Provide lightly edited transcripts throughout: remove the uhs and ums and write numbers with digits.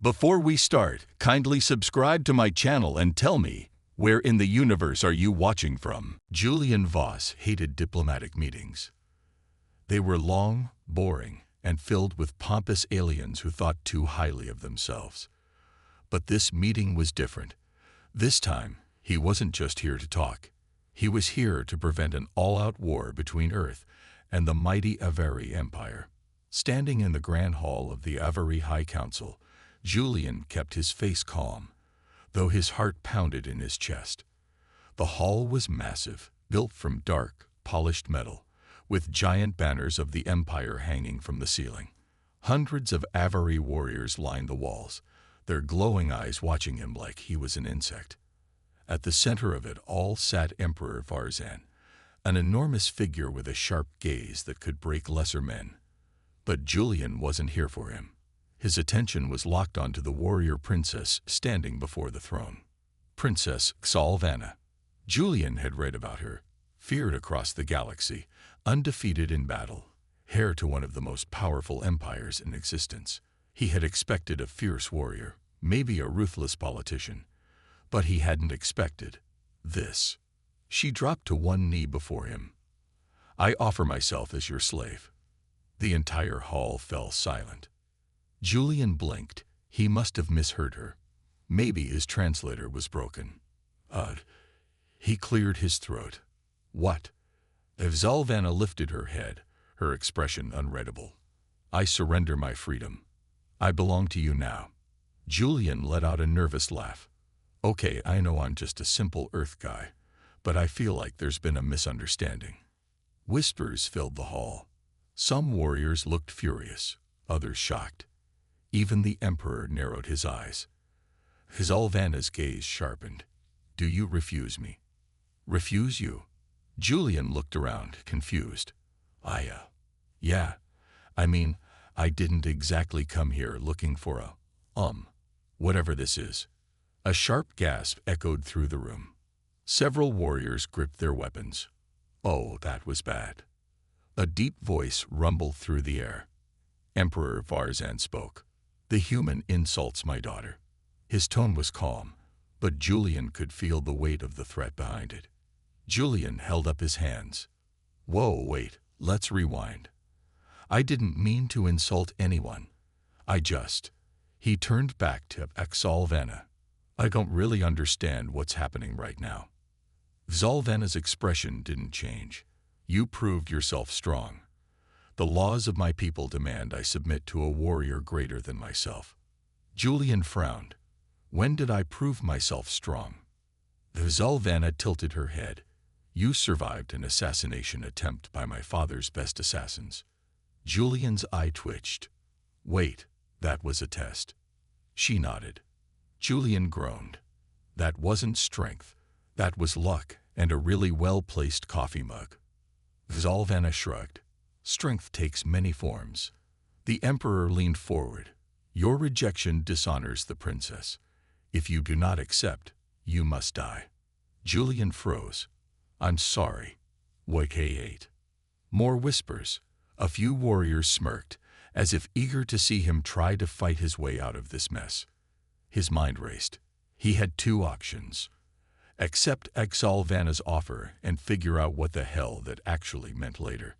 Before we start, kindly subscribe to my channel and tell me, where in the universe are you watching from? Julian Voss hated diplomatic meetings. They were long, boring, and filled with pompous aliens who thought too highly of themselves. But this meeting was different. This time, he wasn't just here to talk. He was here to prevent an all-out war between Earth and the mighty Avery Empire. Standing in the Grand Hall of the Avery High Council, Julian kept his face calm, though his heart pounded in his chest. The hall was massive, built from dark, polished metal, with giant banners of the Empire hanging from the ceiling. Hundreds of Avery warriors lined the walls, their glowing eyes watching him like he was an insect. At the center of it all sat Emperor Varzan, an enormous figure with a sharp gaze that could break lesser men. But Julian wasn't here for him. His attention was locked onto the warrior princess standing before the throne. Princess Xalvanna. Julian had read about her, feared across the galaxy, undefeated in battle, heir to one of the most powerful empires in existence. He had expected a fierce warrior, maybe a ruthless politician, but he hadn't expected this. She dropped to one knee before him. "I offer myself as your slave." The entire hall fell silent. Julian blinked. He must have misheard her. Maybe his translator was broken. He cleared his throat. "What?" Xalvanna lifted her head, her expression unreadable. "I surrender my freedom. I belong to you now." Julian let out a nervous laugh. "Okay, I know I'm just a simple Earth guy, but I feel like there's been a misunderstanding." Whispers filled the hall. Some warriors looked furious, others shocked. Even the Emperor narrowed his eyes. Xalvanna's gaze sharpened. "Do you refuse me?" "Refuse you?" Julian looked around, confused. Yeah. I mean, I didn't exactly come here looking for whatever this is." A sharp gasp echoed through the room. Several warriors gripped their weapons. Oh, that was bad. A deep voice rumbled through the air. Emperor Varzan spoke. "The human insults my daughter." His tone was calm, but Julian could feel the weight of the threat behind it. Julian held up his hands. "Whoa, wait, let's rewind. I didn't mean to insult anyone. He turned back to Xalvanna. "I don't really understand what's happening right now." Xalvanna's expression didn't change. "You proved yourself strong. The laws of my people demand I submit to a warrior greater than myself." Julian frowned. "When did I prove myself strong?" Xalvanna tilted her head. "You survived an assassination attempt by my father's best assassins." Julian's eye twitched. "Wait, that was a test." She nodded. Julian groaned. "That wasn't strength. That was luck and a really well-placed coffee mug." Xalvanna shrugged. "Strength takes many forms." The Emperor leaned forward. "Your rejection dishonors the princess. If you do not accept, you must die." Julian froze. "I'm sorry." "Wait." More whispers. A few warriors smirked, as if eager to see him try to fight his way out of this mess. His mind raced. He had two options. Accept Xalvanna's offer and figure out what the hell that actually meant later.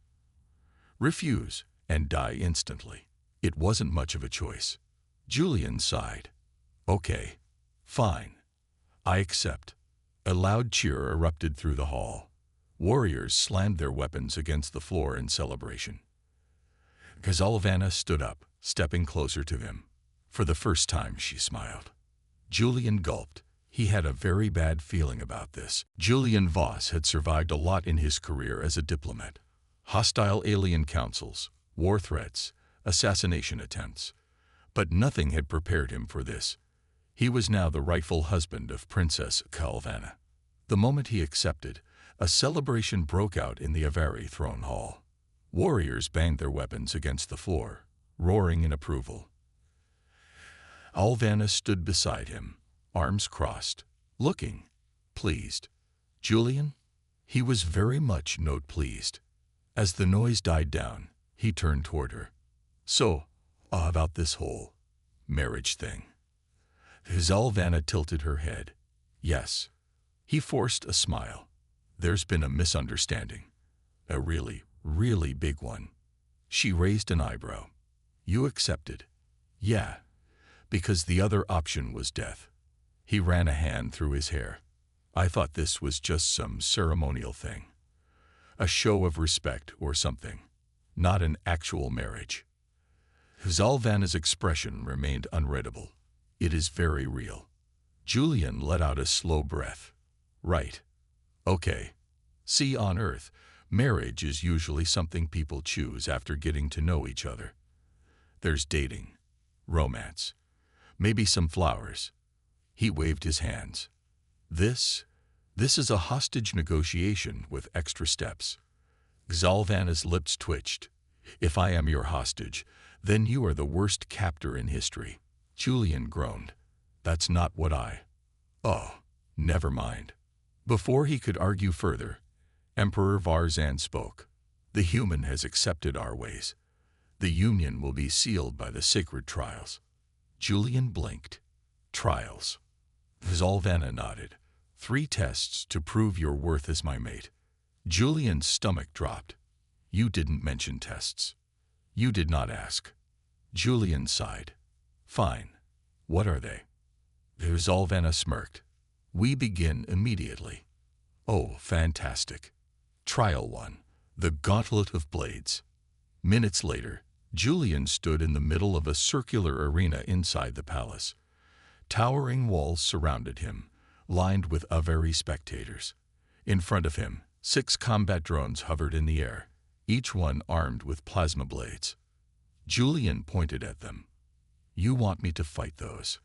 Refuse and die instantly. It wasn't much of a choice. Julian sighed. "Okay, fine. I accept." A loud cheer erupted through the hall. Warriors slammed their weapons against the floor in celebration. Xalvanna stood up, stepping closer to him. For the first time, she smiled. Julian gulped. He had a very bad feeling about this. Julian Voss had survived a lot in his career as a diplomat. Hostile alien councils, war threats, assassination attempts. But nothing had prepared him for this. He was now the rightful husband of Princess Xalvanna. The moment he accepted, a celebration broke out in the Avery throne hall. Warriors banged their weapons against the floor, roaring in approval. Xalvanna stood beside him, arms crossed, looking pleased. Julian? He was very much not pleased. As the noise died down, he turned toward her. "So, about this whole marriage thing." Zalvanna tilted her head. Yes. He forced a smile. There's been a misunderstanding. A really, really big one. She raised an eyebrow. You accepted? Yeah. Because the other option was death. He ran a hand through his hair. I thought this was just some ceremonial thing. A show of respect or something. Not an actual marriage. Zalvanna's expression remained unreadable. It is very real. Julian let out a slow breath. Right. Okay. See, on Earth, marriage is usually something people choose after getting to know each other. There's dating, romance, maybe some flowers. He waved his hands. This is a hostage negotiation with extra steps. Zalvanna's lips twitched. If I am your hostage, then you are the worst captor in history. Julian groaned. That's not what I... Oh, never mind. Before he could argue further, Emperor Varzan spoke. The human has accepted our ways. The union will be sealed by the sacred trials. Julian blinked. Trials. Zalvanna nodded. 3 tests to prove your worth as my mate. Julian's stomach dropped. You didn't mention tests. You did not ask. Julian sighed. Fine. What are they? Zalvanna smirked. We begin immediately. Oh, fantastic. Trial 1. The Gauntlet of Blades. Minutes later, Julian stood in the middle of a circular arena inside the palace. Towering walls surrounded him, lined with Averi spectators. In front of him, 6 combat drones hovered in the air, each one armed with plasma blades. Julian pointed at them. You want me to fight those?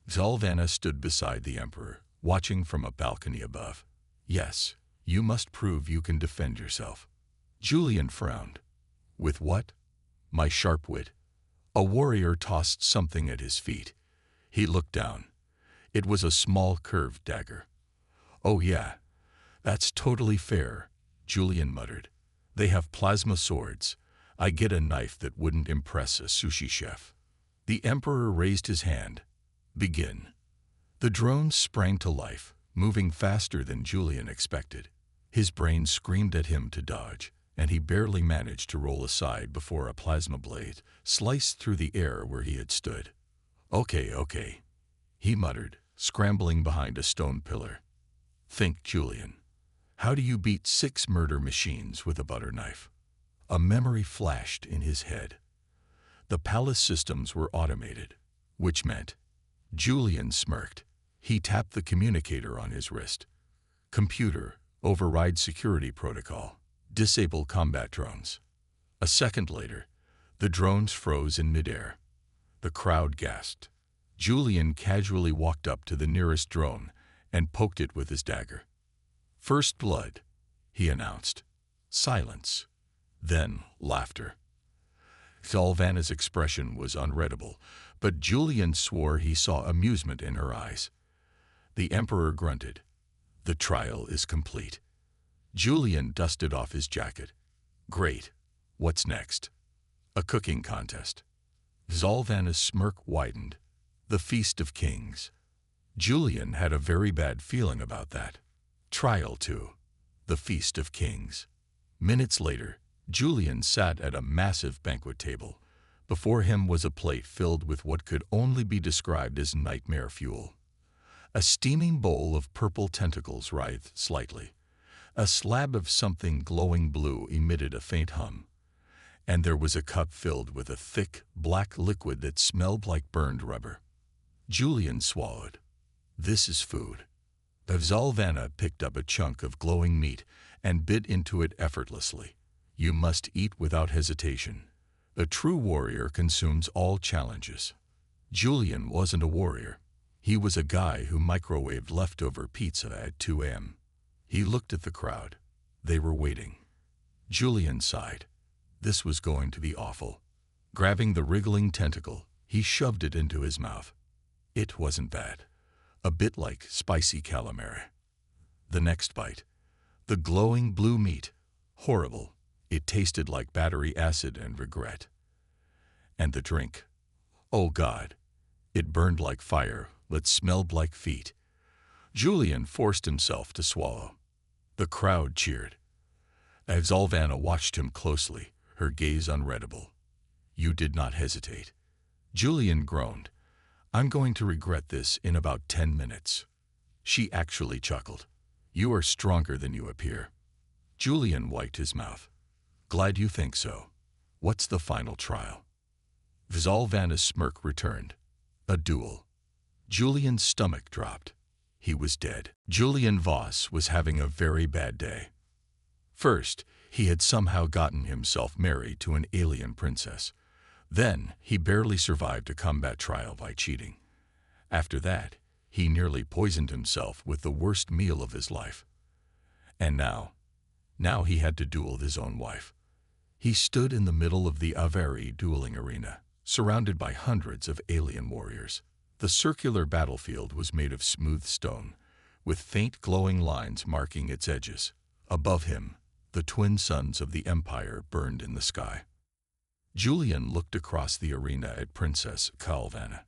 Zalvanna stood beside the Emperor, watching from a balcony above. Yes, you must prove you can defend yourself. Julian frowned. With what? My sharp wit. A warrior tossed something at his feet. He looked down. It was a small curved dagger. Oh yeah, that's totally fair, Julian muttered. They have plasma swords. I get a knife that wouldn't impress a sushi chef. The Emperor raised his hand. Begin. The drones sprang to life, moving faster than Julian expected. His brain screamed at him to dodge, and he barely managed to roll aside before a plasma blade sliced through the air where he had stood. Okay, he muttered, scrambling behind a stone pillar. Think, Julian. How do you beat 6 murder machines with a butter knife? A memory flashed in his head. The palace systems were automated, which meant... Julian smirked. He tapped the communicator on his wrist. Computer, override security protocol. Disable combat drones. A second later, the drones froze in midair. The crowd gasped. Julian casually walked up to the nearest drone and poked it with his dagger. First blood, he announced. Silence. Then laughter. Zalvanna's expression was unreadable, but Julian swore he saw amusement in her eyes. The Emperor grunted. The trial is complete. Julian dusted off his jacket. Great. What's next? A cooking contest. Zalvanna's smirk widened. The Feast of Kings. Julian had a very bad feeling about that. Trial 2. The Feast of Kings. Minutes later, Julian sat at a massive banquet table. Before him was a plate filled with what could only be described as nightmare fuel. A steaming bowl of purple tentacles writhed slightly. A slab of something glowing blue emitted a faint hum. And there was a cup filled with a thick, black liquid that smelled like burned rubber. Julian swallowed. This is food. Zalvanna picked up a chunk of glowing meat and bit into it effortlessly. You must eat without hesitation. A true warrior consumes all challenges. Julian wasn't a warrior. He was a guy who microwaved leftover pizza at 2 a.m. He looked at the crowd. They were waiting. Julian sighed. This was going to be awful. Grabbing the wriggling tentacle, he shoved it into his mouth. It wasn't bad. A bit like spicy calamari. The next bite. The glowing blue meat. Horrible. It tasted like battery acid and regret. And the drink. Oh God. It burned like fire, but smelled like feet. Julian forced himself to swallow. The crowd cheered. Zalvanna watched him closely, her gaze unreadable. You did not hesitate. Julian groaned. I'm going to regret this in about 10 minutes. She actually chuckled. You are stronger than you appear. Julian wiped his mouth. Glad you think so. What's the final trial? Zalvanna's smirk returned. A duel. Julian's stomach dropped. He was dead. Julian Voss was having a very bad day. First, he had somehow gotten himself married to an alien princess. Then, he barely survived a combat trial by cheating. After that, he nearly poisoned himself with the worst meal of his life. And now he had to duel his own wife. He stood in the middle of the Avari dueling arena, surrounded by hundreds of alien warriors. The circular battlefield was made of smooth stone, with faint glowing lines marking its edges. Above him, the twin suns of the Empire burned in the sky. Julian looked across the arena at Princess Zalvanna.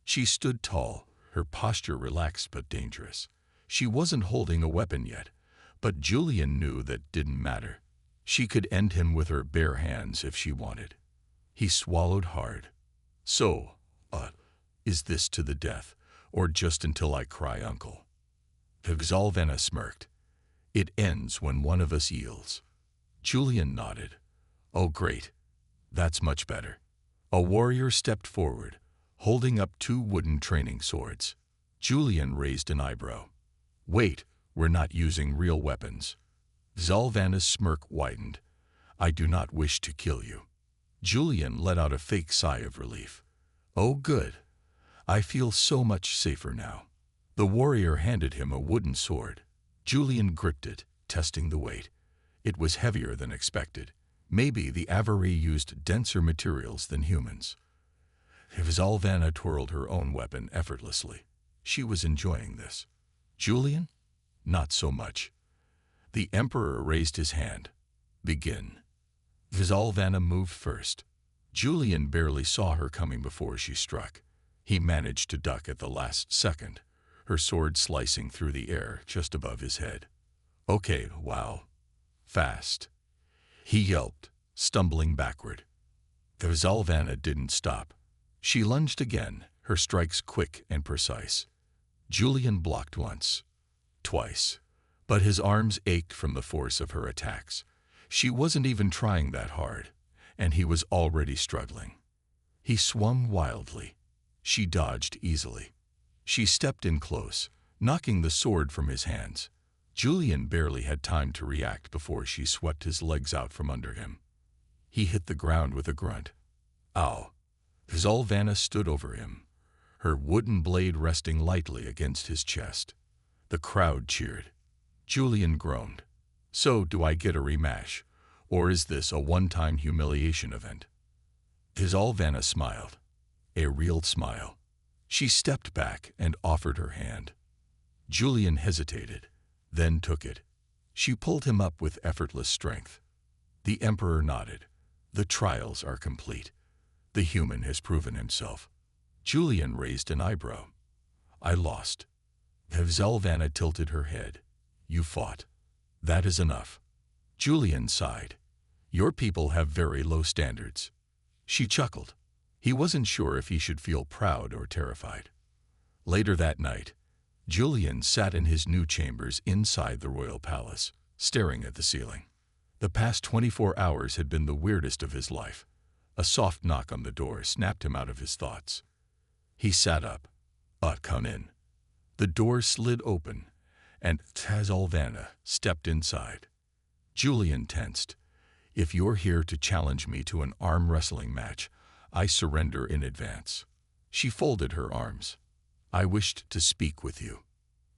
She stood tall, her posture relaxed but dangerous. She wasn't holding a weapon yet, but Julian knew that didn't matter. She could end him with her bare hands if she wanted. He swallowed hard. So, is this to the death, or just until I cry uncle? Zalvanna smirked. It ends when one of us yields. Julian nodded. Oh great. That's much better. A warrior stepped forward, holding up 2 wooden training swords. Julian raised an eyebrow. Wait, we're not using real weapons. Zalvanna's smirk widened. I do not wish to kill you. Julian let out a fake sigh of relief. Oh good. I feel so much safer now. The warrior handed him a wooden sword. Julian gripped it, testing the weight. It was heavier than expected. Maybe the Avari used denser materials than humans. Zalvanna twirled her own weapon effortlessly. She was enjoying this. Julian? Not so much. The Emperor raised his hand. Begin. Zalvanna moved first. Julian barely saw her coming before she struck. He managed to duck at the last second, her sword slicing through the air just above his head. Okay, wow. Fast. He yelped, stumbling backward. Zalvanna didn't stop. She lunged again, her strikes quick and precise. Julian blocked once, twice, but his arms ached from the force of her attacks. She wasn't even trying that hard, and he was already struggling. He swung wildly. She dodged easily. She stepped in close, knocking the sword from his hands. Julian barely had time to react before she swept his legs out from under him. He hit the ground with a grunt. Ow! Zalvanna stood over him, her wooden blade resting lightly against his chest. The crowd cheered. Julian groaned. So do I get a rematch, or is this a one-time humiliation event? Zalvanna smiled. A real smile. She stepped back and offered her hand. Julian hesitated, then took it. She pulled him up with effortless strength. The Emperor nodded. The trials are complete. The human has proven himself. Julian raised an eyebrow. I lost. Zalvanna tilted her head. You fought. That is enough. Julian sighed. Your people have very low standards. She chuckled. He wasn't sure if he should feel proud or terrified. Later that night, Julian sat in his new chambers inside the royal palace, staring at the ceiling. The past 24 hours had been the weirdest of his life. A soft knock on the door snapped him out of his thoughts. He sat up. Come in. The door slid open, and Zalvanna stepped inside. Julian tensed. If you're here to challenge me to an arm wrestling match, I surrender in advance. She folded her arms. I wished to speak with you.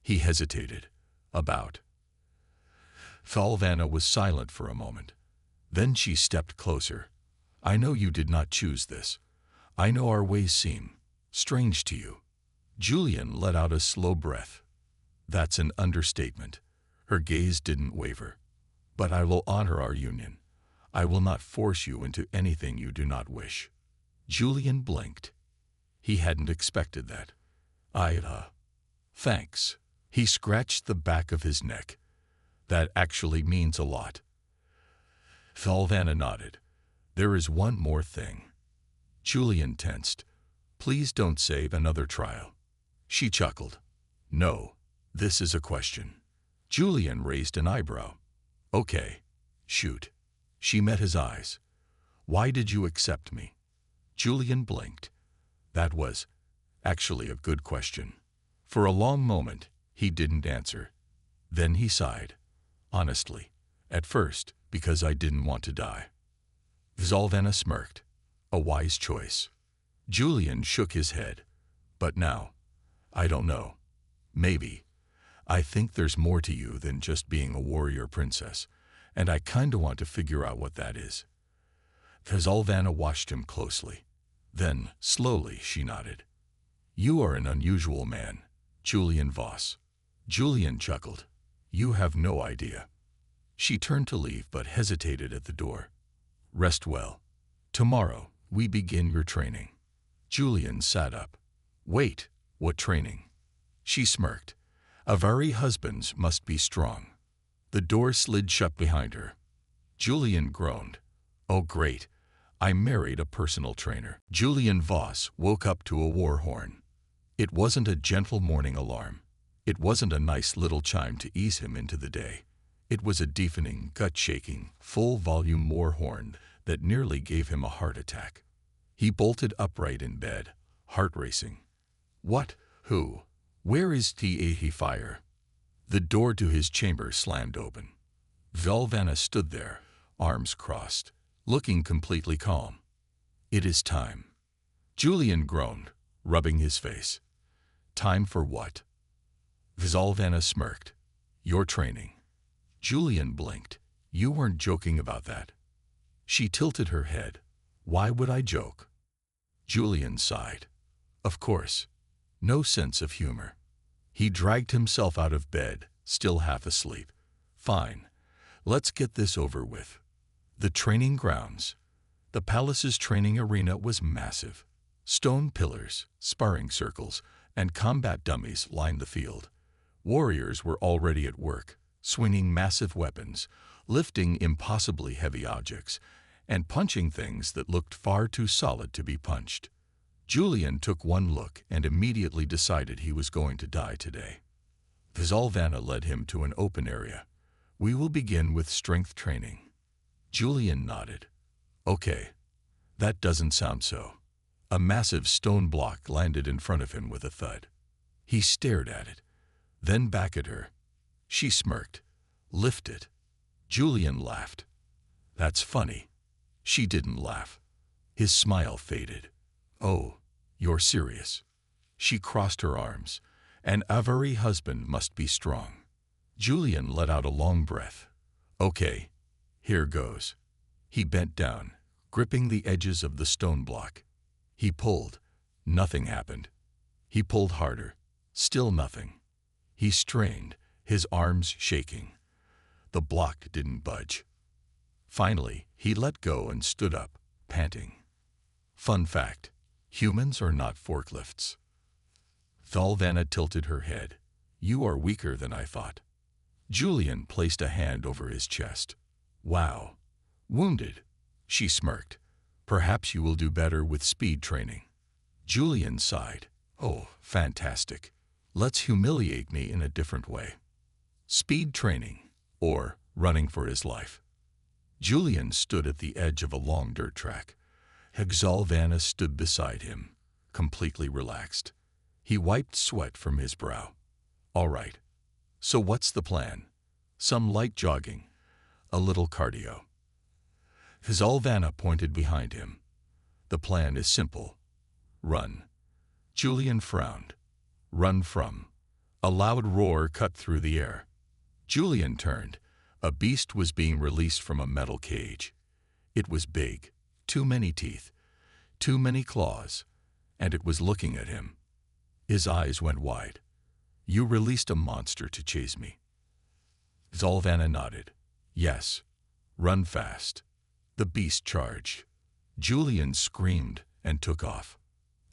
He hesitated. About. Zalvanna was silent for a moment. Then she stepped closer. I know you did not choose this. I know our ways seem strange to you. Julian let out a slow breath. That's an understatement. Her gaze didn't waver. But I will honor our union. I will not force you into anything you do not wish. Julian blinked. He hadn't expected that. Thanks. He scratched the back of his neck. That actually means a lot. Thalvanna nodded. There is one more thing. Julian tensed. Please don't save another trial. She chuckled. No, this is a question. Julian raised an eyebrow. Okay, shoot. She met his eyes. Why did you accept me? Julian blinked. That was actually a good question. For a long moment, he didn't answer. Then he sighed. Honestly, at first, because I didn't want to die. Zalvanna smirked. A wise choice. Julian shook his head. But now, I don't know. Maybe. I think there's more to you than just being a warrior princess, and I kinda want to figure out what that is. Zalvanna watched him closely. Then, slowly, she nodded. You are an unusual man, Julian Voss. Julian chuckled. You have no idea. She turned to leave but hesitated at the door. Rest well. Tomorrow, we begin your training. Julian sat up. Wait, what training? She smirked. Avari husbands must be strong. The door slid shut behind her. Julian groaned. Oh great, I married a personal trainer. Julian Voss woke up to a war horn. It wasn't a gentle morning alarm. It wasn't a nice little chime to ease him into the day. It was a deafening, gut-shaking, full-volume war horn that nearly gave him a heart attack. He bolted upright in bed, heart racing. What? Who? Where is the fire? The door to his chamber slammed open. Zalvanna stood there, arms crossed, looking completely calm. It is time. Julian groaned, rubbing his face. Time for what? Zalvanna smirked. Your training. Julian blinked. You weren't joking about that. She tilted her head. Why would I joke? Julian sighed. Of course. No sense of humor. He dragged himself out of bed, still half asleep. Fine. Let's get this over with. The training grounds. The palace's training arena was massive. Stone pillars, sparring circles, and combat dummies lined the field. Warriors were already at work, swinging massive weapons, lifting impossibly heavy objects, and punching things that looked far too solid to be punched. Julian took one look and immediately decided he was going to die today. Zalvanna led him to an open area. We will begin with strength training. Julian nodded. Okay. That doesn't sound so. A massive stone block landed in front of him with a thud. He stared at it, then back at her. She smirked. Lift it. Julian laughed. That's funny. She didn't laugh. His smile faded. Oh, you're serious. She crossed her arms. An Avari husband must be strong. Julian let out a long breath. Okay, here goes. He bent down, gripping the edges of the stone block. He pulled. Nothing happened. He pulled harder. Still nothing. He strained, his arms shaking. The block didn't budge. Finally, he let go and stood up, panting. Fun fact, humans are not forklifts. Zalvanna tilted her head. You are weaker than I thought. Julian placed a hand over his chest. Wow. Wounded. She smirked. Perhaps you will do better with speed training. Julian sighed. Oh, fantastic. Let's humiliate me in a different way. Speed training, or running for his life. Julian stood at the edge of a long dirt track. Zalvanna stood beside him, completely relaxed. He wiped sweat from his brow. All right. So what's the plan? Some light jogging, a little cardio. Zalvanna pointed behind him. The plan is simple. Run. Julian frowned. Run from. A loud roar cut through the air. Julian turned. A beast was being released from a metal cage. It was big, too many teeth, too many claws, and it was looking at him. His eyes went wide. You released a monster to chase me. Zalvanna nodded. Yes. Run fast. The beast charged. Julian screamed and took off.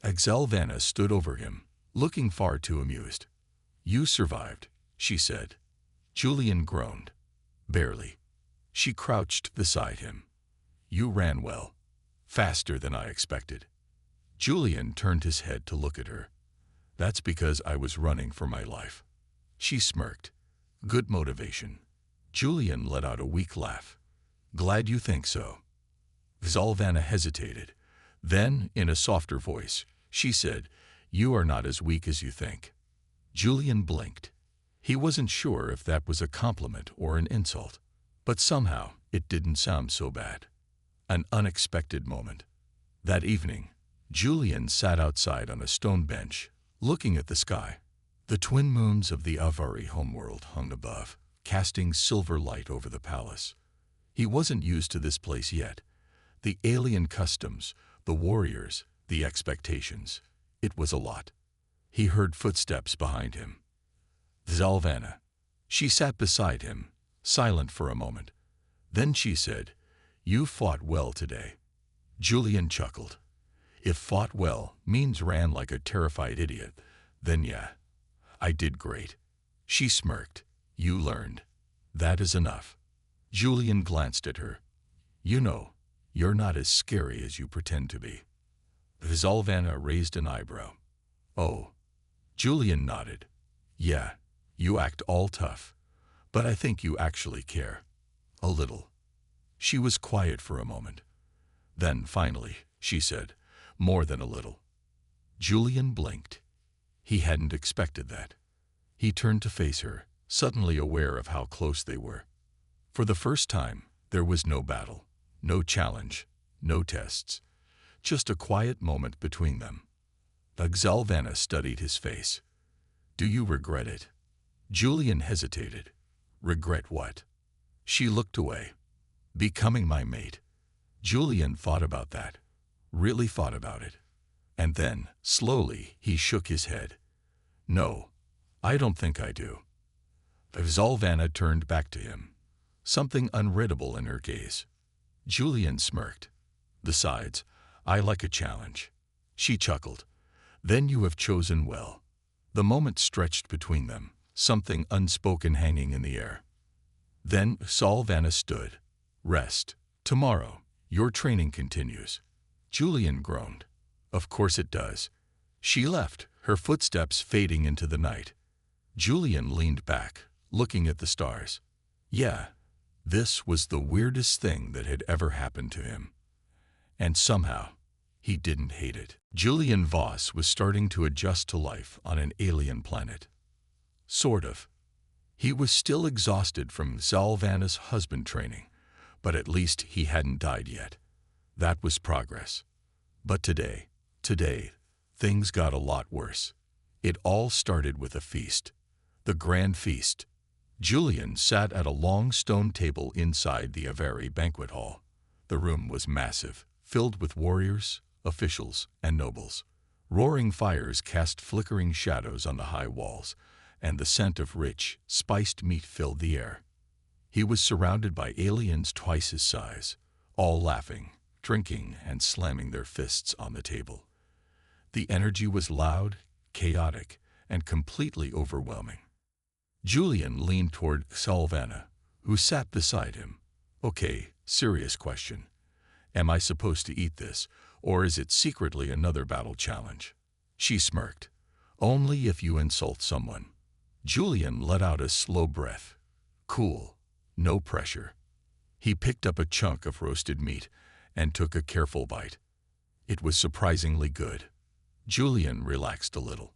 Zalvanna stood over him, looking far too amused. "You survived," she said. Julian groaned. "Barely." She crouched beside him. "You ran well. Faster than I expected." Julian turned his head to look at her. "That's because I was running for my life." She smirked. "Good motivation." Julian let out a weak laugh. "Glad you think so." Zalvanna hesitated. Then, in a softer voice, she said, "You are not as weak as you think." Julian blinked. He wasn't sure if that was a compliment or an insult, but somehow it didn't sound so bad. An unexpected moment. That evening, Julian sat outside on a stone bench, looking at the sky. The twin moons of the Avari homeworld hung above, casting silver light over the palace. He wasn't used to this place yet. The alien customs, the warriors, the expectations. It was a lot. He heard footsteps behind him. Zalvanna. She sat beside him, silent for a moment. Then she said, "You fought well today." Julian chuckled. If "fought well" means ran like a terrified idiot, then yeah, I did great. She smirked. "You learned. That is enough." Julian glanced at her. "You know, you're not as scary as you pretend to be." Zalvanna raised an eyebrow. "Oh." Julian nodded. "Yeah, you act all tough, but I think you actually care. A little." She was quiet for a moment. Then, finally, she said, "More than a little." Julian blinked. He hadn't expected that. He turned to face her, suddenly aware of how close they were. For the first time, there was no battle, no challenge, no tests. Just a quiet moment between them. Zalvanna studied his face. "Do you regret it?" Julian hesitated. "Regret what?" She looked away. "Becoming my mate." Julian thought about that. Really thought about it. And then, slowly, he shook his head. "No, I don't think I do." Zalvanna turned back to him, something unreadable in her gaze. Julian smirked. "Besides, I like a challenge." She chuckled. "Then you have chosen well." The moment stretched between them, something unspoken hanging in the air. Then Zalvanna stood. "Rest. Tomorrow, your training continues." Julian groaned. "Of course it does." She left, her footsteps fading into the night. Julian leaned back, looking at the stars. Yeah, this was the weirdest thing that had ever happened to him. And somehow, he didn't hate it. Julian Voss was starting to adjust to life on an alien planet. Sort of. He was still exhausted from Zalvanna's husband training, but at least he hadn't died yet. That was progress. But today, things got a lot worse. It all started with a feast. The grand feast. Julian sat at a long stone table inside the Avari banquet hall. The room was massive, filled with warriors, officials, and nobles. Roaring fires cast flickering shadows on the high walls, and the scent of rich, spiced meat filled the air. He was surrounded by aliens twice his size, all laughing, drinking, and slamming their fists on the table. The energy was loud, chaotic, and completely overwhelming. Julian leaned toward Zalvanna, who sat beside him. "Okay, serious question. Am I supposed to eat this, or is it secretly another battle challenge?" She smirked. "Only if you insult someone." Julian let out a slow breath. Cool. No pressure. He picked up a chunk of roasted meat and took a careful bite. It was surprisingly good. Julian relaxed a little.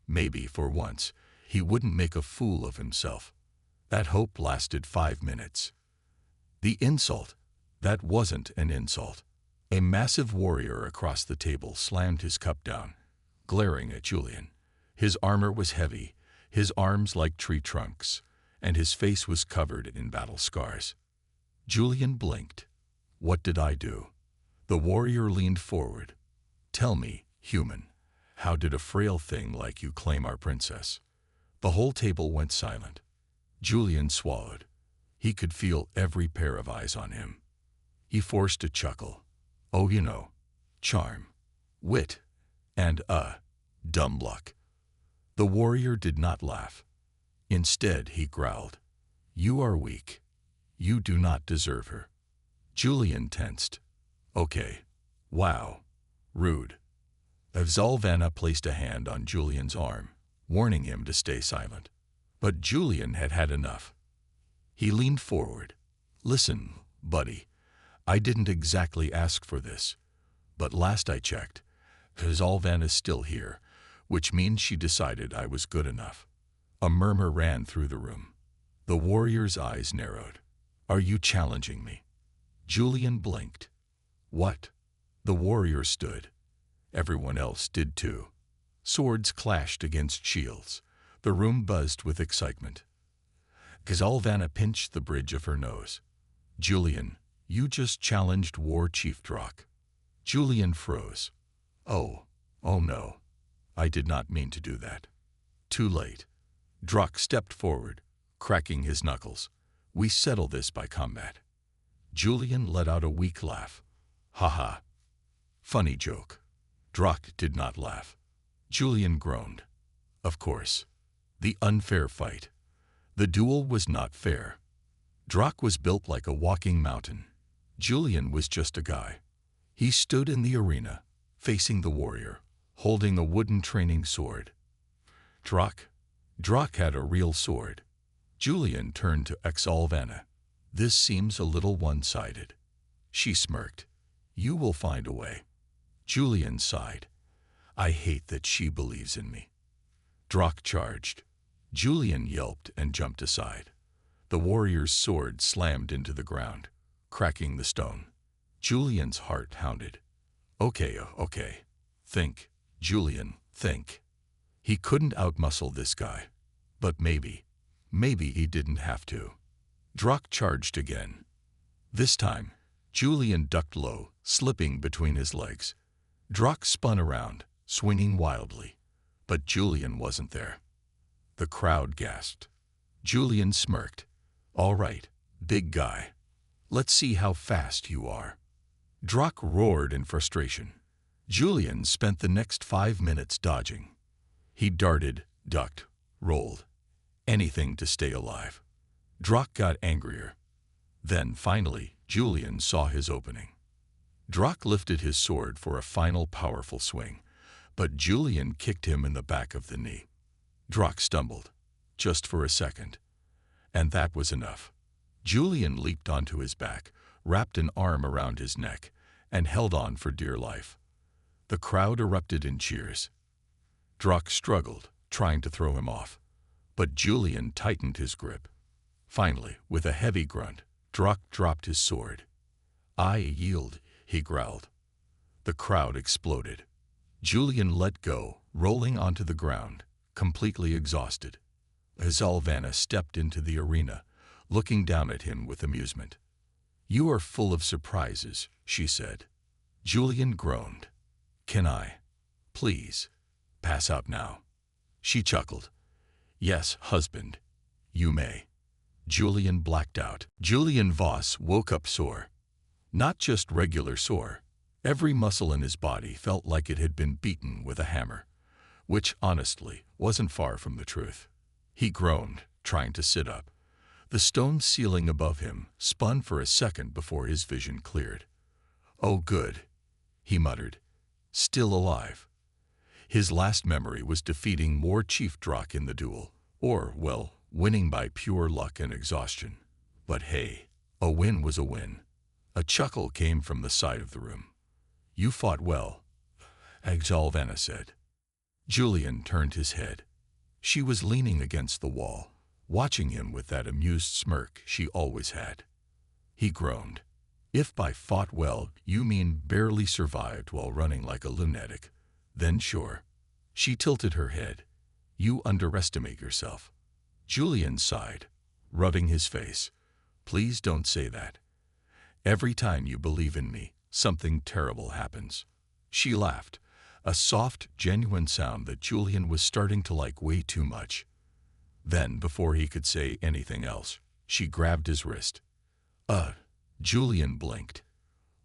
Maybe, for once, he wouldn't make a fool of himself. That hope lasted 5 minutes. The insult. That wasn't an insult. A massive warrior across the table slammed his cup down, glaring at Julian. His armor was heavy, his arms like tree trunks, and his face was covered in battle scars. Julian blinked. "What did I do?" The warrior leaned forward. "Tell me, human, how did a frail thing like you claim our princess?" The whole table went silent. Julian swallowed. He could feel every pair of eyes on him. He forced a chuckle. "Oh, you know, charm, wit, and, dumb luck." The warrior did not laugh. Instead, he growled, "You are weak. You do not deserve her." Julian tensed. "Okay. Wow. Rude." Zalvanna placed a hand on Julian's arm, warning him to stay silent. But Julian had had enough. He leaned forward. "Listen, buddy, I didn't exactly ask for this, but last I checked, Zalvanna's still here, which means she decided I was good enough." A murmur ran through the room. The warrior's eyes narrowed. "Are you challenging me?" Julian blinked. "What?" The warrior stood. Everyone else did too. Swords clashed against shields. The room buzzed with excitement. Zalvanna pinched the bridge of her nose. "Julian, you just challenged War Chief Drock." Julian froze. Oh no. I did not mean to do that." Too late. Drock stepped forward, cracking his knuckles. "We settle this by combat." Julian let out a weak laugh. "Ha ha. Funny joke." Drock did not laugh. Julian groaned. Of course. The unfair fight. The duel was not fair. Drock was built like a walking mountain. Julian was just a guy. He stood in the arena, facing the warrior, holding a wooden training sword. Drock had a real sword. Julian turned to Zalvanna. "This seems a little one-sided." She smirked. "You will find a way." Julian sighed. "I hate that she believes in me." Drock charged. Julian yelped and jumped aside. The warrior's sword slammed into the ground, cracking the stone. Julian's heart pounded. Okay. Think, Julian, think. He couldn't outmuscle this guy. But maybe he didn't have to. Drock charged again. This time, Julian ducked low, slipping between his legs. Drock spun around, swinging wildly. But Julian wasn't there. The crowd gasped. Julian smirked. "All right, big guy. Let's see how fast you are." Drock roared in frustration. Julian spent the next 5 minutes dodging. He darted, ducked, rolled. Anything to stay alive. Drock got angrier. Then, finally, Julian saw his opening. Drock lifted his sword for a final powerful swing, but Julian kicked him in the back of the knee. Drock stumbled, just for a second. And that was enough. Julian leaped onto his back, wrapped an arm around his neck, and held on for dear life. The crowd erupted in cheers. Drock struggled, trying to throw him off, but Julian tightened his grip. Finally, with a heavy grunt, Drock dropped his sword. "I yield," he growled. The crowd exploded. Julian let go, rolling onto the ground, completely exhausted. Zalvanna stepped into the arena, looking down at him with amusement. "You are full of surprises," she said. Julian groaned. "Can I, please, pass out now?" She chuckled. "Yes, husband, you may." Julian blacked out. Julian Voss woke up sore. Not just regular sore. Every muscle in his body felt like it had been beaten with a hammer, which, honestly, wasn't far from the truth. He groaned, trying to sit up. The stone ceiling above him spun for a second before his vision cleared. "Oh, good," he muttered. Still alive. His last memory was defeating War Chief Drock in the duel, or, well, winning by pure luck and exhaustion. But hey, a win was a win. A chuckle came from the side of the room. "You fought well," Zalvanna said. Julian turned his head. She was leaning against the wall, watching him with that amused smirk she always had. He groaned. "If by fought well you mean barely survived while running like a lunatic, then sure." She tilted her head. "You underestimate yourself." Julian sighed, rubbing his face. "Please don't say that. Every time you believe in me, something terrible happens." She laughed, a soft, genuine sound that Julian was starting to like way too much. Then, before he could say anything else, she grabbed his wrist. Julian blinked.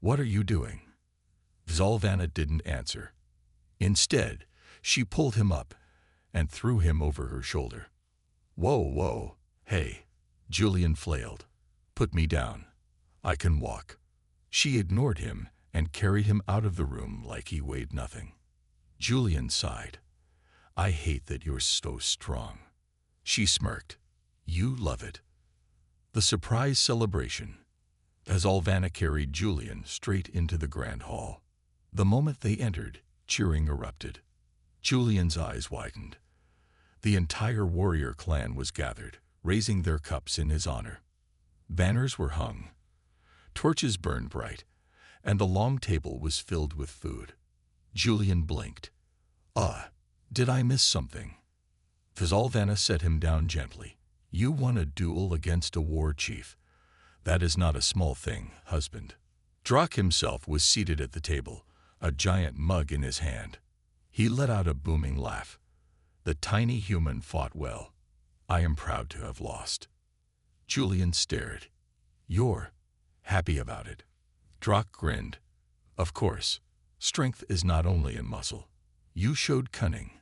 "What are you doing?" Zalvanna didn't answer. Instead, she pulled him up and threw him over her shoulder. "Whoa, whoa, hey," Julian flailed. "Put me down. I can walk." She ignored him and carried him out of the room like he weighed nothing. Julian sighed. "I hate that you're so strong." She smirked. "You love it." The surprise celebration. As Alvana carried Julian straight into the grand hall. The moment they entered, cheering erupted. Julian's eyes widened. The entire warrior clan was gathered, raising their cups in his honor. Banners were hung. Torches burned bright, and the long table was filled with food. Julian blinked. Did I miss something?" Alvana set him down gently. "You won a duel against a war chief. That is not a small thing, husband." Drak himself was seated at the table, a giant mug in his hand. He let out a booming laugh. "The tiny human fought well. I am proud to have lost." Julian stared. "You're happy about it?" Drak grinned. "Of course. Strength is not only in muscle. You showed cunning.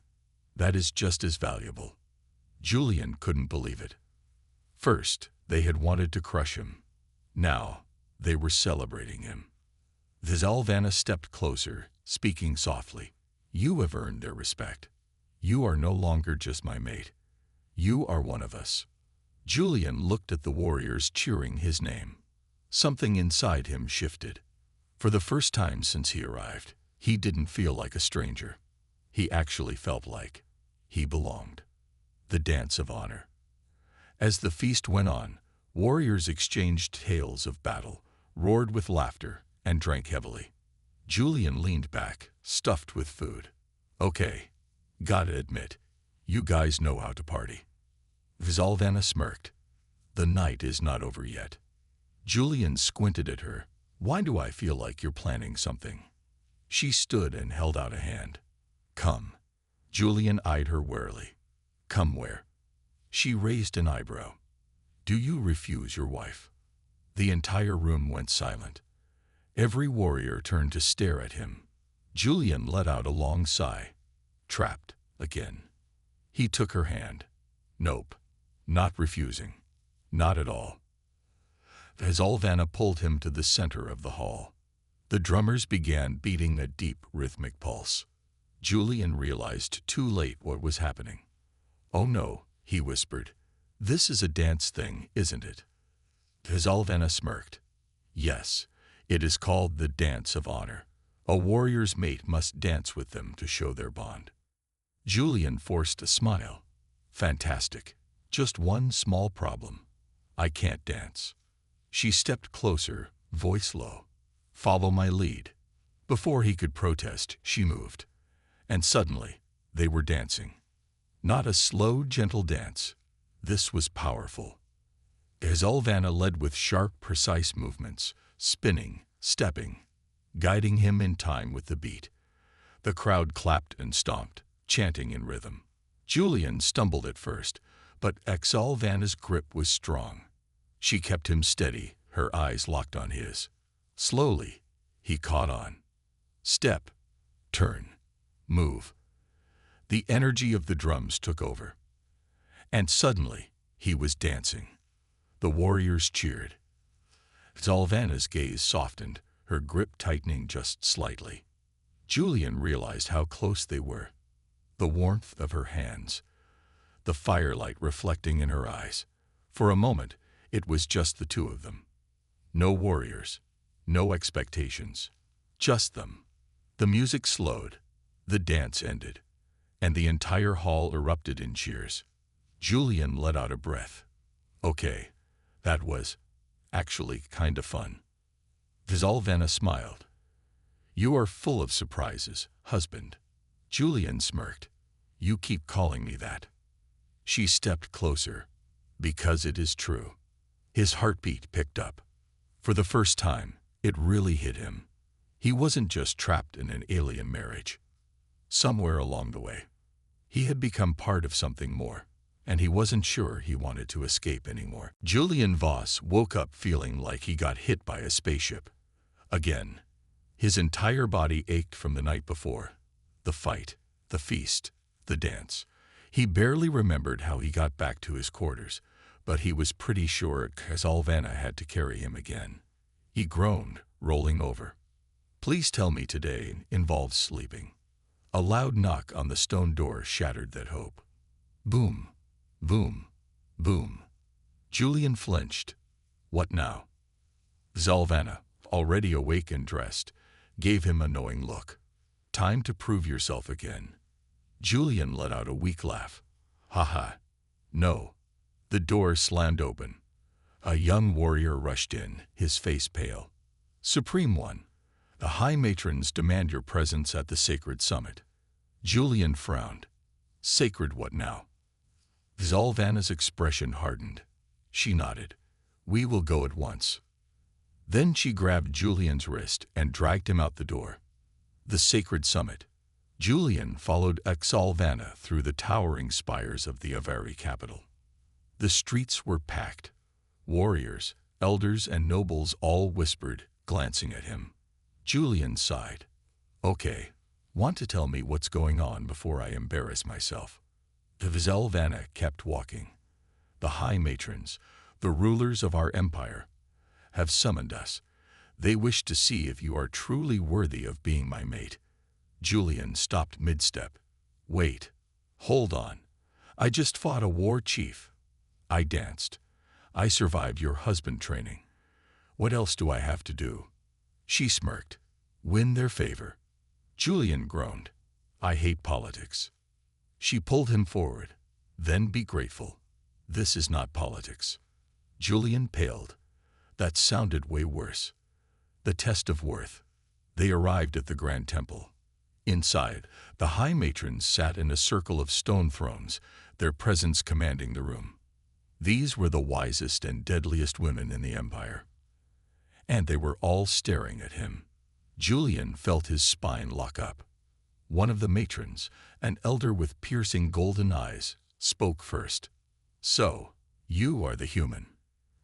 That is just as valuable." Julian couldn't believe it. First, they had wanted to crush him. Now, they were celebrating him. Alvana stepped closer, speaking softly. "You have earned their respect. You are no longer just my mate. You are one of us." Julian looked at the warriors cheering his name. Something inside him shifted. For the first time since he arrived, he didn't feel like a stranger. He actually felt like he belonged. The dance of honor. As the feast went on, warriors exchanged tales of battle, roared with laughter, and drank heavily. Julian leaned back, stuffed with food. "Okay, gotta admit, you guys know how to party." Alvana smirked. "The night is not over yet." Julian squinted at her. "Why do I feel like you're planning something?" She stood and held out a hand. "Come." Julian eyed her warily. "Come where?" She raised an eyebrow. "Do you refuse your wife?" The entire room went silent. Every warrior turned to stare at him. Julian let out a long sigh. Trapped again. He took her hand. "Nope. Not refusing. Not at all." Alvana pulled him to the center of the hall. The drummers began beating a deep, rhythmic pulse. Julian realized too late what was happening. "Oh no," he whispered. "This is a dance thing, isn't it?" Alvana smirked. "Yes, it is called the Dance of Honor. A warrior's mate must dance with them to show their bond." Julian forced a smile. "Fantastic. Just one small problem. I can't dance." She stepped closer, voice low. "Follow my lead." Before he could protest, she moved. And suddenly, they were dancing. Not a slow, gentle dance. This was powerful. Alvana led with sharp, precise movements, spinning, stepping, guiding him in time with the beat. The crowd clapped and stomped, chanting in rhythm. Julian stumbled at first, but Alvana's grip was strong. She kept him steady, her eyes locked on his. Slowly, he caught on. Step, turn, move. The energy of the drums took over. And suddenly, he was dancing. The warriors cheered. Alvana's gaze softened, her grip tightening just slightly. Julian realized how close they were. The warmth of her hands, the firelight reflecting in her eyes. For a moment, it was just the two of them. No warriors, no expectations, just them. The music slowed, the dance ended, and the entire hall erupted in cheers. Julian let out a breath. Okay, that was actually kind of fun. Alvana smiled. You are full of surprises, husband. Julian smirked. You keep calling me that. She stepped closer. Because it is true. His heartbeat picked up. For the first time, it really hit him. He wasn't just trapped in an alien marriage. Somewhere along the way, he had become part of something more, and he wasn't sure he wanted to escape anymore. Julian Voss woke up feeling like he got hit by a spaceship. Again. His entire body ached from the night before. The fight, the feast, the dance. He barely remembered how he got back to his quarters, but he was pretty sure Casalvana had to carry him again. He groaned, rolling over. "Please tell me today involves sleeping." A loud knock on the stone door shattered that hope. Boom, boom, boom. Julian flinched. What now? Zalvana, already awake and dressed, gave him a knowing look. "Time to prove yourself again." Julian let out a weak laugh. "Ha ha. No." The door slammed open. A young warrior rushed in, his face pale. "Supreme One, the High Matrons demand your presence at the sacred summit." Julian frowned. "Sacred what now?" Zalvana's expression hardened. She nodded. "We will go at once." Then she grabbed Julian's wrist and dragged him out the door. The sacred summit. Julian followed Exalvana through the towering spires of the Avari capital. The streets were packed. Warriors, elders, and nobles all whispered, glancing at him. Julian sighed. "Okay, want to tell me what's going on before I embarrass myself?" The Exalvana kept walking. "The High Matrons, the rulers of our empire, have summoned us. They wish to see if you are truly worthy of being my mate." Julian stopped mid-step. "Wait. Hold on. I just fought a war chief. I danced. I survived your husband training. What else do I have to do?" She smirked. "Win their favor." Julian groaned. "I hate politics." She pulled him forward. "Then be grateful. This is not politics." Julian paled. That sounded way worse. The test of worth. They arrived at the Grand Temple. Inside, the High Matrons sat in a circle of stone thrones, their presence commanding the room. These were the wisest and deadliest women in the Empire. And they were all staring at him. Julian felt his spine lock up. One of the matrons, an elder with piercing golden eyes, spoke first. "So, you are the human."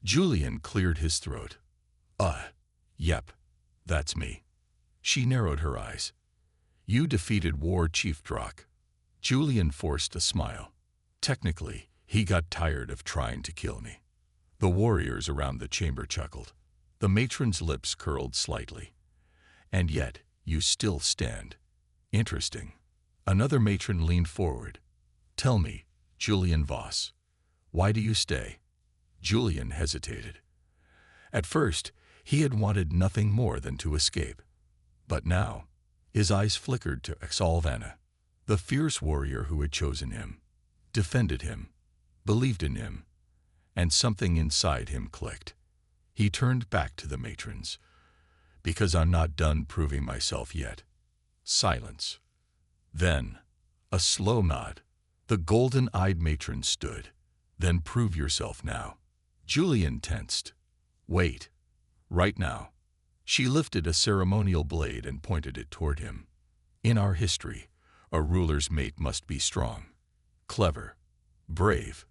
Julian cleared his throat. Yep, that's me." She narrowed her eyes. "You defeated War Chief Drock." Julian forced a smile. "Technically, he got tired of trying to kill me." The warriors around the chamber chuckled. The matron's lips curled slightly. "And yet, you still stand. Interesting." Another matron leaned forward. "Tell me, Julian Voss, why do you stay?" Julian hesitated. At first, he had wanted nothing more than to escape. But now, his eyes flickered to Exalvana, the fierce warrior who had chosen him, defended him, believed in him, and something inside him clicked. He turned back to the matrons. "Because I'm not done proving myself yet." Silence. Then, a slow nod. The golden-eyed matron stood. "Then prove yourself now." Julian tensed. "Wait. Right now." She lifted a ceremonial blade and pointed it toward him. "In our history, a ruler's mate must be strong, clever, brave."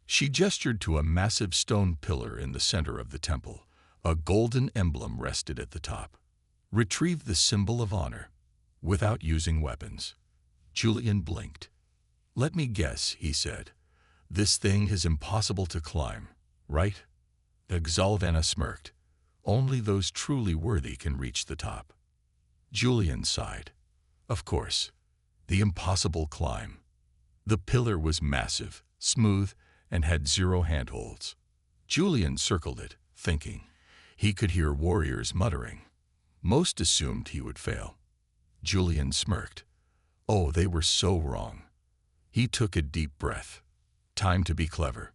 She gestured to a massive stone pillar in the center of the temple. A golden emblem rested at the top. "Retrieve the symbol of honor, without using weapons." Julian blinked. "Let me guess," he said. "This thing is impossible to climb, right?" Exalvana smirked. "Only those truly worthy can reach the top." Julian sighed. "Of course. The impossible climb." The pillar was massive, smooth, and had 0 handholds. Julian circled it, thinking. He could hear warriors muttering. Most assumed he would fail. Julian smirked. Oh, they were so wrong. He took a deep breath. Time to be clever.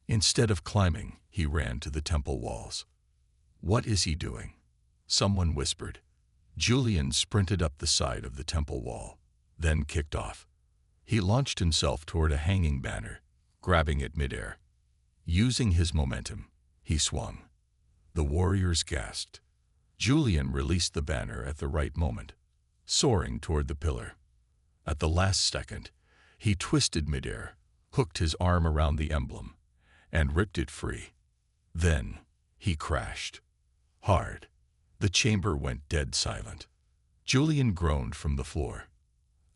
Instead of climbing, he ran to the temple walls. "What is he doing?" Someone whispered. Julian sprinted up the side of the temple wall, then kicked off. He launched himself toward a hanging banner, grabbing it midair. Using his momentum, he swung. The warriors gasped. Julian released the banner at the right moment, soaring toward the pillar. At the last second, he twisted midair, hooked his arm around the emblem, and ripped it free. Then, he crashed. Hard. The chamber went dead silent. Julian groaned from the floor.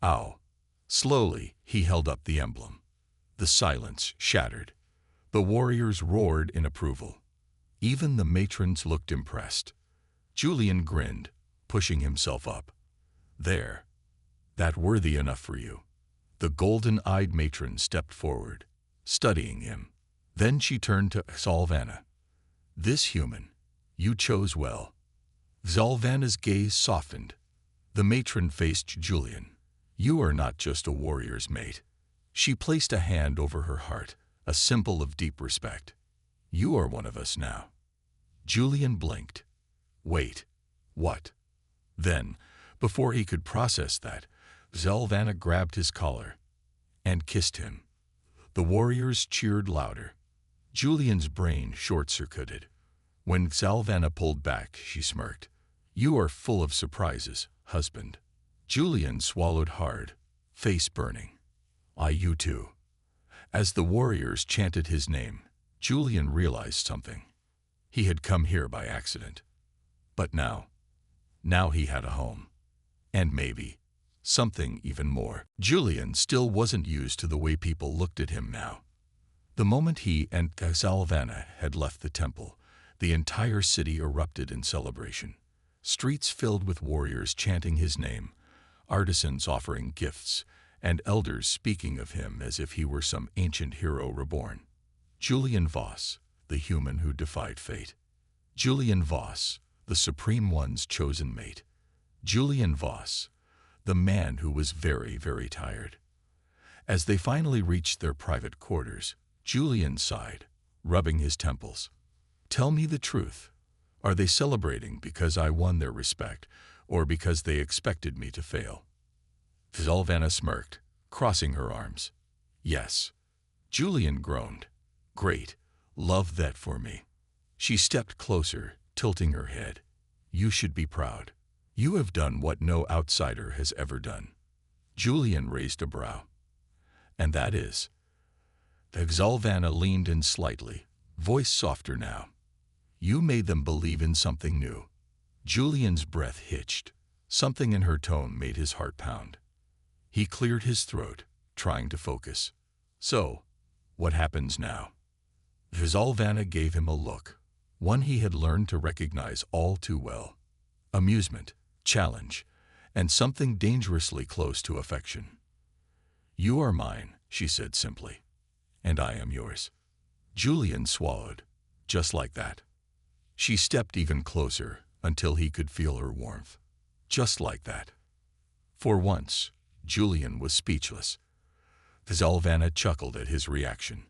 Ow. Slowly, he held up the emblem. The silence shattered. The warriors roared in approval. Even the matrons looked impressed. Julian grinned, pushing himself up. There. That worthy enough for you. The golden-eyed matron stepped forward, studying him. Then she turned to Zalvanna. This human, you chose well. Zalvanna's gaze softened. The matron faced Julian. You are not just a warrior's mate. She placed a hand over her heart, a symbol of deep respect. You are one of us now. Julian blinked. Wait, what? Then, before he could process that, Zalvanna grabbed his collar and kissed him. The warriors cheered louder. Julian's brain short-circuited. When Zalvanna pulled back, she smirked. You are full of surprises, husband. Julian swallowed hard, face burning. You too. As the warriors chanted his name, Julian realized something. He had come here by accident. But now he had a home. And maybe something even more. Julian still wasn't used to the way people looked at him now. The moment he and Zalvanna had left the temple, the entire city erupted in celebration. Streets filled with warriors chanting his name, artisans offering gifts, and elders speaking of him as if he were some ancient hero reborn. Julian Voss, the human who defied fate. Julian Voss, the Supreme One's chosen mate. Julian Voss, the man who was very, very tired. As they finally reached their private quarters, Julian sighed, rubbing his temples. Tell me the truth. Are they celebrating because I won their respect, or because they expected me to fail? Zalvanna smirked, crossing her arms. Yes. Julian groaned. Great. Love that for me. She stepped closer, tilting her head. You should be proud. You have done what no outsider has ever done. Julian raised a brow. And that is? Zalvanna leaned in slightly, voice softer now. You made them believe in something new. Julian's breath hitched. Something in her tone made his heart pound. He cleared his throat, trying to focus. So, what happens now? Zalvanna gave him a look, one he had learned to recognize all too well. Amusement, challenge, and something dangerously close to affection. You are mine, she said simply. And I am yours. Julian swallowed, just like that. She stepped even closer until he could feel her warmth. Just like that. For once, Julian was speechless. Zalvanna chuckled at his reaction.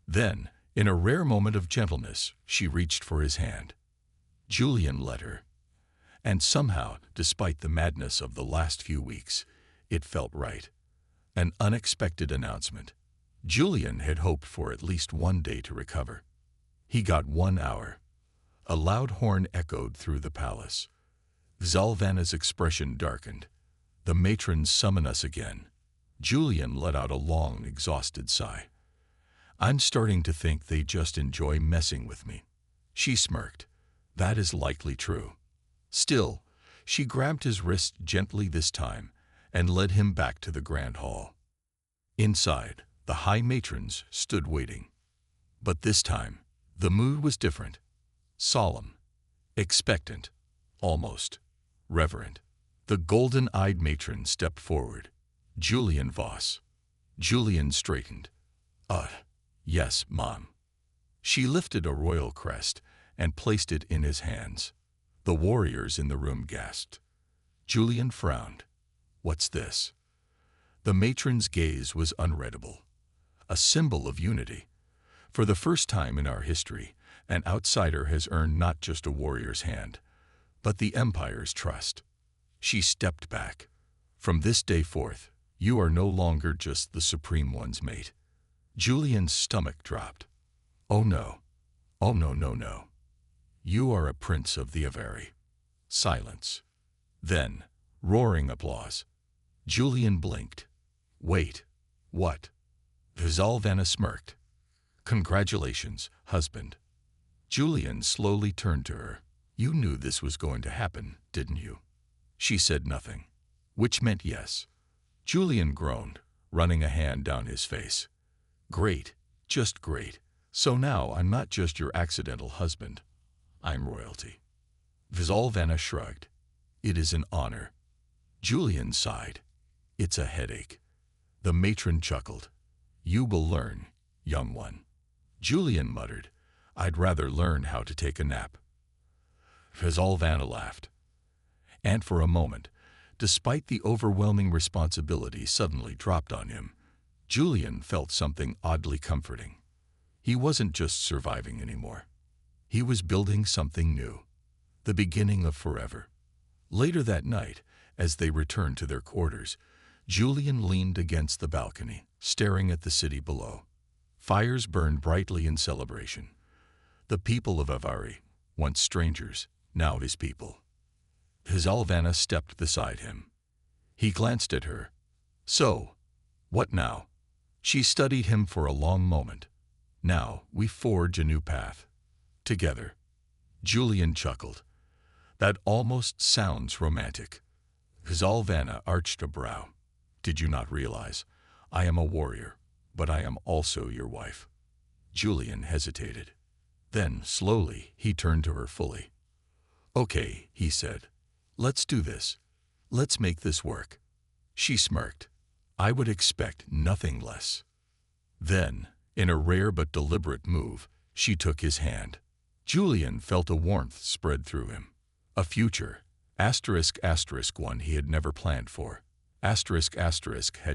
Then, in a rare moment of gentleness, she reached for his hand. Julian let her. And somehow, despite the madness of the last few weeks, it felt right. An unexpected announcement. Julian had hoped for at least one day to recover. He got 1 hour. A loud horn echoed through the palace. Zalvanna's expression darkened. The matrons summon us again. Julian let out a long, exhausted sigh. I'm starting to think they just enjoy messing with me. She smirked. That is likely true. Still, she grabbed his wrist gently this time and led him back to the grand hall. Inside, the high matrons stood waiting. But this time, the mood was different. Solemn, expectant, almost reverent. The golden-eyed matron stepped forward. Julian Voss. Julian straightened. Yes, Mom. She lifted a royal crest and placed it in his hands. The warriors in the room gasped. Julian frowned. What's this? The matron's gaze was unreadable. A symbol of unity. For the first time in our history, an outsider has earned not just a warrior's hand, but the Empire's trust. She stepped back. From this day forth, you are no longer just the Supreme One's mate. Julian's stomach dropped. Oh no. Oh no, no, no. You are a prince of the Avari. Silence. Then, roaring applause. Julian blinked. Wait. What? Zalvanna smirked. Congratulations, husband. Julian slowly turned to her. You knew this was going to happen, didn't you? She said nothing, which meant yes. Julian groaned, running a hand down his face. Great, just great. So now I'm not just your accidental husband. I'm royalty. Vizalvana shrugged. It is an honor. Julian sighed. It's a headache. The matron chuckled. You will learn, young one. Julian muttered. I'd rather learn how to take a nap. Vizalvana laughed. And for a moment, despite the overwhelming responsibility suddenly dropped on him, Julian felt something oddly comforting. He wasn't just surviving anymore. He was building something new, the beginning of forever. Later that night, as they returned to their quarters, Julian leaned against the balcony, staring at the city below. Fires burned brightly in celebration. The people of Avari, once strangers, now his people. Vizalvana stepped beside him. He glanced at her. So, what now? She studied him for a long moment. Now we forge a new path. Together. Julian chuckled. That almost sounds romantic. Vizalvana arched a brow. Did you not realize? I am a warrior, but I am also your wife. Julian hesitated. Then, slowly, he turned to her fully. Okay, he said. Let's do this. Let's make this work. She smirked. I would expect nothing less. Then, in a rare but deliberate move, she took his hand. Julian felt a warmth spread through him. A future, one he had never planned for. Had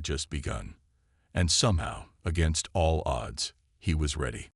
just begun. And somehow, against all odds, he was ready.